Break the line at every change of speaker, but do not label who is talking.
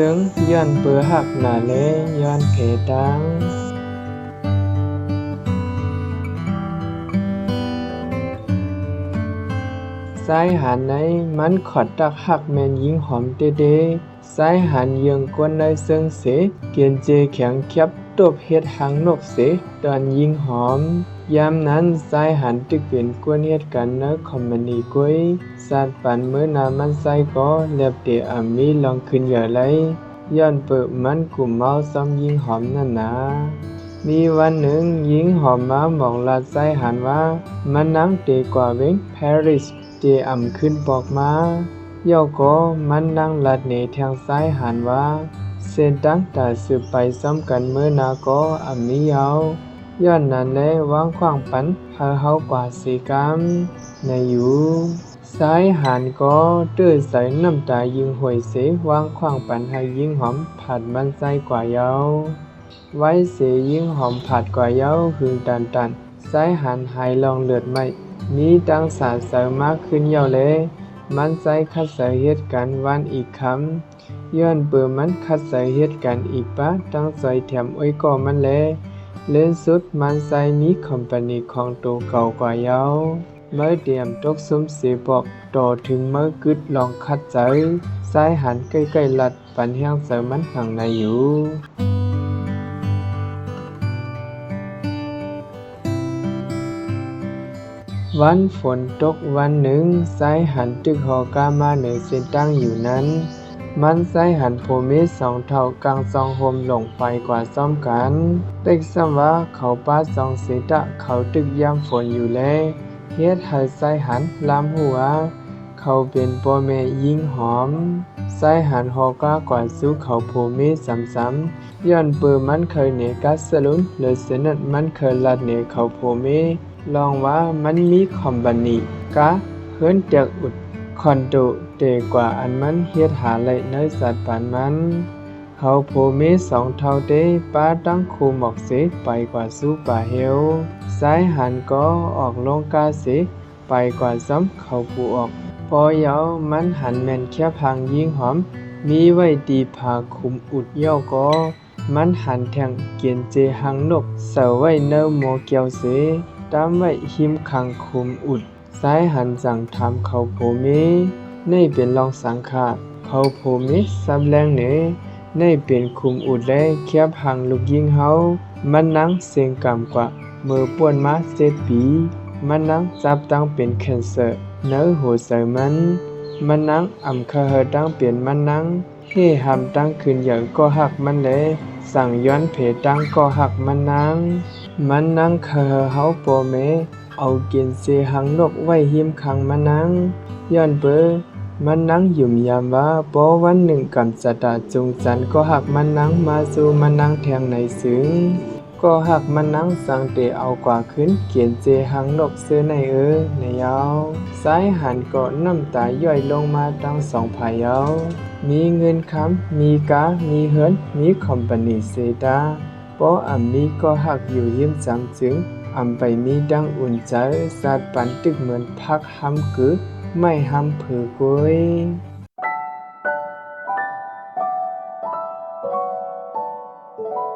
ซึ่งย้อนเปือหักหนาเลย้อนเพดังสายหานในมันขอดตักหักแมนยิงหอมเตสายหานเยืองกวนในเซิงเสเกียนเจแข็งเคียบตบเฮ็ดหางนกเสตอนยิงหอมยามนั้นสายหันตึกเป็นกวนเฮ็ดกันเนคอมมานีกุยสาดปันมื้อนามันไซก็เล็บเตอามีลองขึ้นอย่าไหลย้อนเปิดมันกลุ่มเมาซ้อมยิงหอมนั่นนะมีวันหนึ่งยิงหอมมาบอกลาสายหันว่ามันนั่งเตกว่าเวงปารีสเตอำขึ้นบอกมาย่อก็มันนั่งลัดเนแทงซ้ายหันว่าเส้นตั้งแต่สืบไปซ้ำกันเมื่อนาก็มียาวย้อนนั้นแลวางขว้างปันเฮากว่าสีกรรมในอยู่สายหันก็เตื้อใส่น้ำตายิงหวยเสวางขว้างปันให้ยิงหอมผัดมันใจกว่ายาวไว้เสยิงหอมผัดกว่ายาวหึงตันสายหันหายลองเลือดไม่มีดังสาเสริมมากขึ้นยาวเลยมันใจคัดใส่เฮ็ดกันวันอีกคำย้อนเปิดมันคัดใส่เฮ็ดกันอีกปะตั้งใจแถมอ้อยก่อมันแลเล่นสุดมันใจมีคอมพานีของตัวเก่ากว่ายาวเมื่อเดียมตกซุ้มเสียบอกต่อถึงเมื่อกึดลองคัดใจสายหันใกล้ๆลัดปันแห้งเสริมมันข้างในอยู่วันฝนตกวันหนึ่งสายหันตึกหอกามาเหนือเส้นตั้งอยู่นั้นมันสายหันโพเมสองเท่ากลางซองโฮมหลงไฟกว่าซ้อมกันเต็กซ้ำว่าเขาป้าซองเสตะเขาตึกยามฝนอยู่แลเฮ็ดให้สายหันลามหัวเขาเป็นพ่อแม่ยิงหอมสายหันหอกากว่าสู้เขาโพเมซ้ำๆย้อนเปิดมันเคยเหนือกัสลุนเลยเสนัดมันเคยลัดเหนือเขาโพเมลองว่ามันมีคอมบานีกะเฮิรนเตียกอุดคอนโดเตกว่าอันมันเฮ็ดหาไหลในสัตว์ปานมันเขาโพเมสองเท่าเตป้าตั้งคูหมอกเสไปกว่าสู้ป่าเฮวสายหันก็ออกลงกาเสไปกว่าซ้ำเขาปูออกพอยาวมันหันแม่นแค่พังยิงหอมมีไว้ตีผาคุมอุดย่อก็มันหันแทงเกียนเจหังนกเสาไว้เนอโมเกียวเสตามไว้หิมขังคุมอุดสายหันสั่งทำเขาโพเมนี่เป็นรองสังขาดเขาโพเมซับแรงเนนี่เป็นคุมอุดและเคียบหังลูกยิงเฮามันนั่งเสียงกำกว่ามือป่วนมา7 ปีมันนั่งจับตั้งเป็นแคนเซอร์เนื้อหัวใส่มันนั่งอำคาเฮตั้งเปลี่ยนมันนั่งเฮ่หำตั้งคืนอย่างก็หักมันเลยสั่งย้อนเพตั้งก็หักมันนั่งคาเฮาโปเมเอาเกียนเซหังนกไว้หิมขังมันนั่งย้อนเบอมันนั่งยุ่มยามว่าปอวันหนึ่งกำจัดาจงจันก็หักมันนั่งมาสู่มันนั่งแทงในซึ้งก็หักมันนั่งสั่งเตเอากว่าขึ้นเกียนเจหังนกเสื้อในในยาวสายหันก็น้ำตาย่อยลงมาตั้ง2 ผายาวมีเงินค้ำมีกามีเฮิรนมีคอมพานีเซตาปอมีก็หักอยู่ยิ้มจำจึงไปมีดังอุ่นใจสาดปันตึกเหมือนพักห้ำกึไม่ห้ำเผือกุย